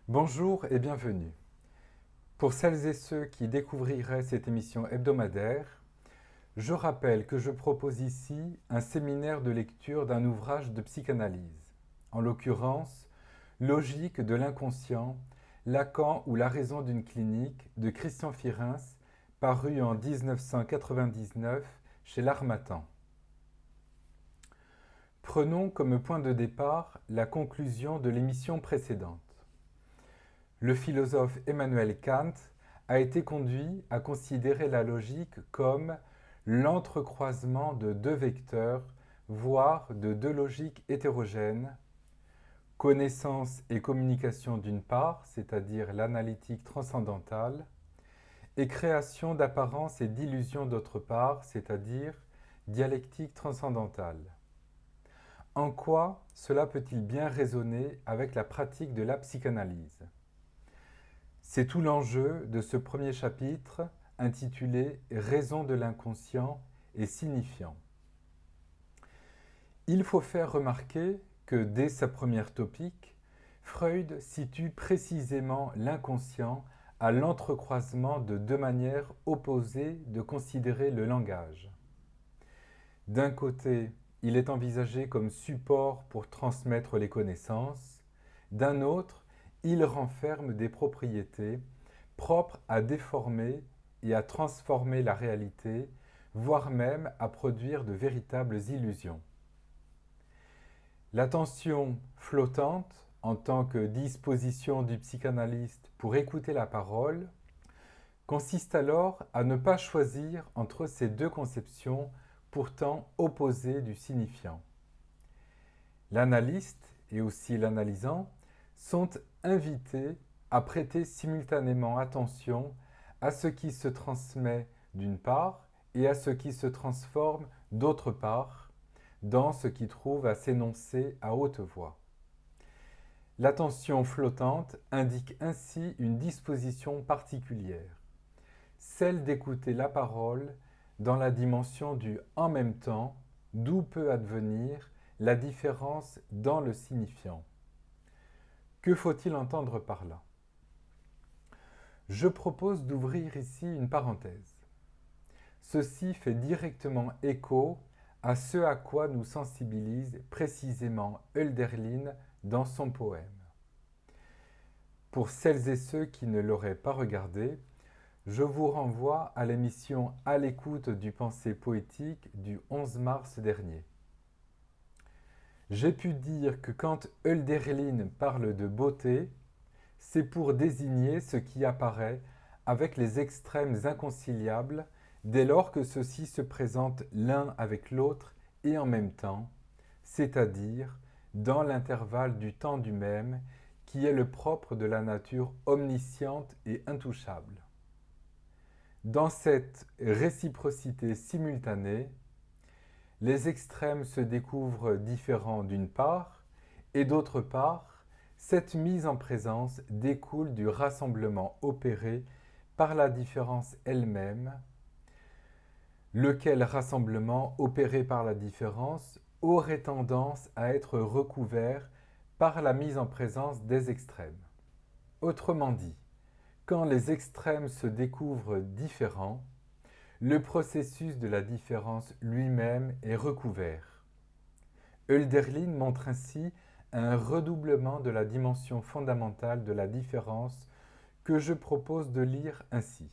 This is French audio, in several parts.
Bonjour et bienvenue. Pour celles et ceux qui découvriraient cette émission hebdomadaire, je rappelle que je propose ici un séminaire de lecture d'un ouvrage de psychanalyse, en l'occurrence Logique de l'inconscient, Lacan ou la raison d'une clinique de Christian Firins, paru en 1999 chez l'Harmattan. Prenons comme point de départ la conclusion de l'émission précédente. Le philosophe Emmanuel Kant a été conduit à considérer la logique comme l'entrecroisement de deux vecteurs, voire de deux logiques hétérogènes, connaissance et communication d'une part, c'est-à-dire l'analytique transcendantale, et création d'apparence et d'illusion d'autre part, c'est-à-dire dialectique transcendantale. En quoi cela peut-il bien résonner avec la pratique de la psychanalyse ? C'est tout l'enjeu de ce premier chapitre intitulé « Raison de l'inconscient et signifiant ». Il faut faire remarquer que dès sa première topique, Freud situe précisément l'inconscient à l'entrecroisement de deux manières opposées de considérer le langage. D'un côté, il est envisagé comme support pour transmettre les connaissances, d'un autre, il renferme des propriétés propres à déformer et à transformer la réalité, voire même à produire de véritables illusions. L'attention flottante, en tant que disposition du psychanalyste pour écouter la parole, consiste alors à ne pas choisir entre ces deux conceptions pourtant opposées du signifiant. L'analyste et aussi l'analysant sont invités à prêter simultanément attention à ce qui se transmet d'une part et à ce qui se transforme d'autre part, dans ce qui trouve à s'énoncer à haute voix. L'attention flottante indique ainsi une disposition particulière, celle d'écouter la parole dans la dimension du « en même temps », d'où peut advenir la différence dans le signifiant. Que faut-il entendre par là ? Je propose d'ouvrir ici une parenthèse. Ceci fait directement écho à ce à quoi nous sensibilise précisément Hölderlin dans son poème. Pour celles et ceux qui ne l'auraient pas regardé, je vous renvoie à l'émission À l'écoute du pensée poétique du 11 mars dernier. J'ai pu dire que quand Hölderlin parle de beauté, c'est pour désigner ce qui apparaît avec les extrêmes inconciliables dès lors que ceux-ci se présentent l'un avec l'autre et en même temps, c'est-à-dire dans l'intervalle du temps du même qui est le propre de la nature omnisciente et intouchable. Dans cette réciprocité simultanée, les extrêmes se découvrent différents d'une part, et d'autre part, cette mise en présence découle du rassemblement opéré par la différence elle-même, lequel rassemblement opéré par la différence aurait tendance à être recouvert par la mise en présence des extrêmes. Autrement dit, quand les extrêmes se découvrent différents, le processus de la différence lui-même est recouvert. Hölderlin montre ainsi un redoublement de la dimension fondamentale de la différence que je propose de lire ainsi.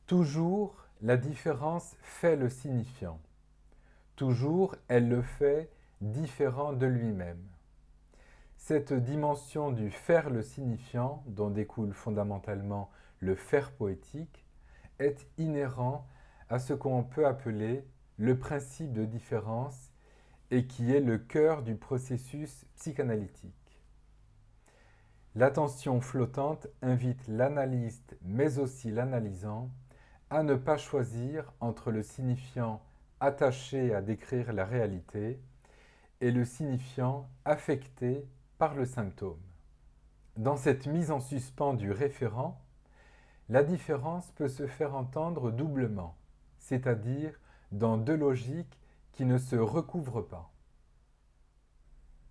Toujours, la différence fait le signifiant. Toujours, elle le fait différent de lui-même. Cette dimension du faire le signifiant, dont découle fondamentalement le faire poétique, est inhérent à ce qu'on peut appeler le principe de différence et qui est le cœur du processus psychanalytique. L'attention flottante invite l'analyste, mais aussi l'analysant, à ne pas choisir entre le signifiant attaché à décrire la réalité et le signifiant affecté par le symptôme. Dans cette mise en suspens du référent, la différence peut se faire entendre doublement, c'est-à-dire dans deux logiques qui ne se recouvrent pas.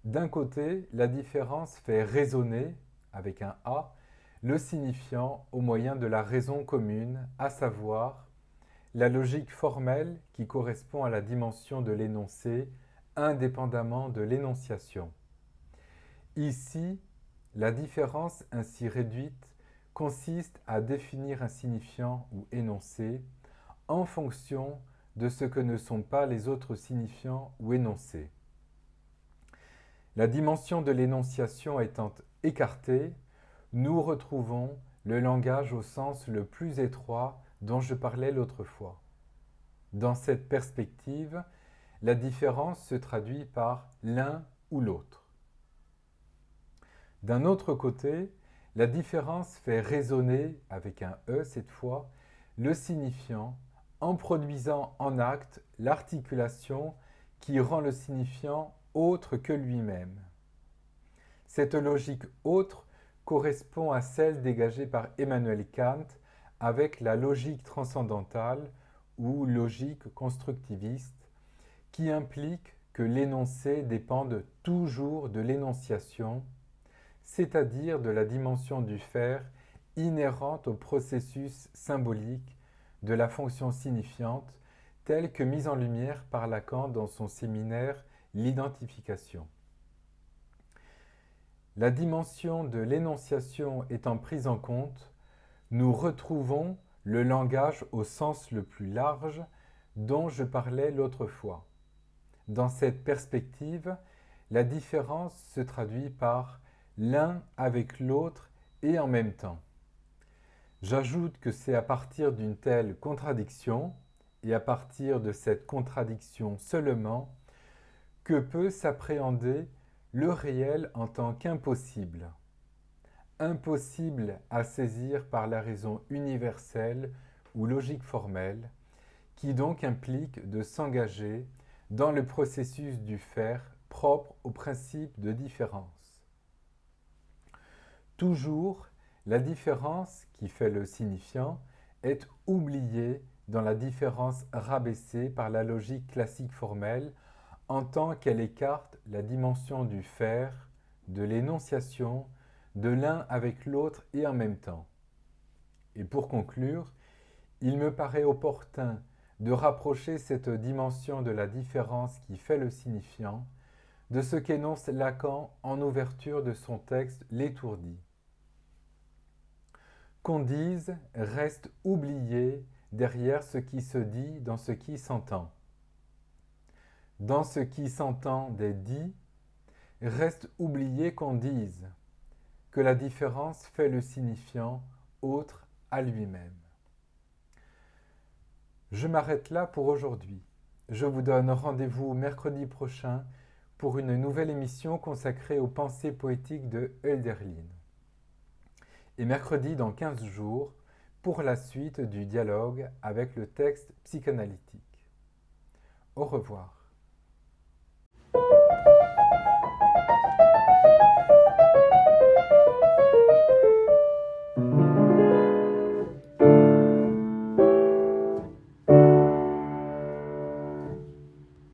D'un côté, la différence fait raisonner, avec un A, le signifiant au moyen de la raison commune, à savoir la logique formelle qui correspond à la dimension de l'énoncé, indépendamment de l'énonciation. Ici, la différence ainsi réduite consiste à définir un signifiant ou énoncé en fonction de ce que ne sont pas les autres signifiants ou énoncés. La dimension de l'énonciation étant écartée, nous retrouvons le langage au sens le plus étroit dont je parlais l'autre fois. Dans cette perspective, la différence se traduit par l'un ou l'autre. D'un autre côté, la différence fait résonner, avec un E cette fois, le signifiant en produisant en acte l'articulation qui rend le signifiant autre que lui-même. Cette logique autre correspond à celle dégagée par Emmanuel Kant avec la logique transcendantale ou logique constructiviste qui implique que l'énoncé dépende toujours de l'énonciation, c'est-à-dire de la dimension du faire inhérente au processus symbolique de la fonction signifiante telle que mise en lumière par Lacan dans son séminaire L'identification. La dimension de l'énonciation étant prise en compte, nous retrouvons le langage au sens le plus large dont je parlais l'autre fois. Dans cette perspective, la différence se traduit par l'un avec l'autre et en même temps. J'ajoute que c'est à partir d'une telle contradiction, et à partir de cette contradiction seulement, que peut s'appréhender le réel en tant qu'impossible. Impossible à saisir par la raison universelle ou logique formelle, qui donc implique de s'engager dans le processus du faire propre au principe de différence. Toujours, la différence qui fait le signifiant est oubliée dans la différence rabaissée par la logique classique formelle en tant qu'elle écarte la dimension du faire, de l'énonciation, de l'un avec l'autre et en même temps. Et pour conclure, il me paraît opportun de rapprocher cette dimension de la différence qui fait le signifiant de ce qu'énonce Lacan en ouverture de son texte L'étourdi. Qu'on dise reste oublié derrière ce qui se dit dans ce qui s'entend. Dans ce qui s'entend des dits, reste oublié qu'on dise que la différence fait le signifiant autre à lui-même. Je m'arrête là pour aujourd'hui. Je vous donne rendez-vous mercredi prochain pour une nouvelle émission consacrée aux pensées poétiques de Hölderlin. Et mercredi dans 15 jours pour la suite du dialogue avec le texte psychanalytique. Au revoir.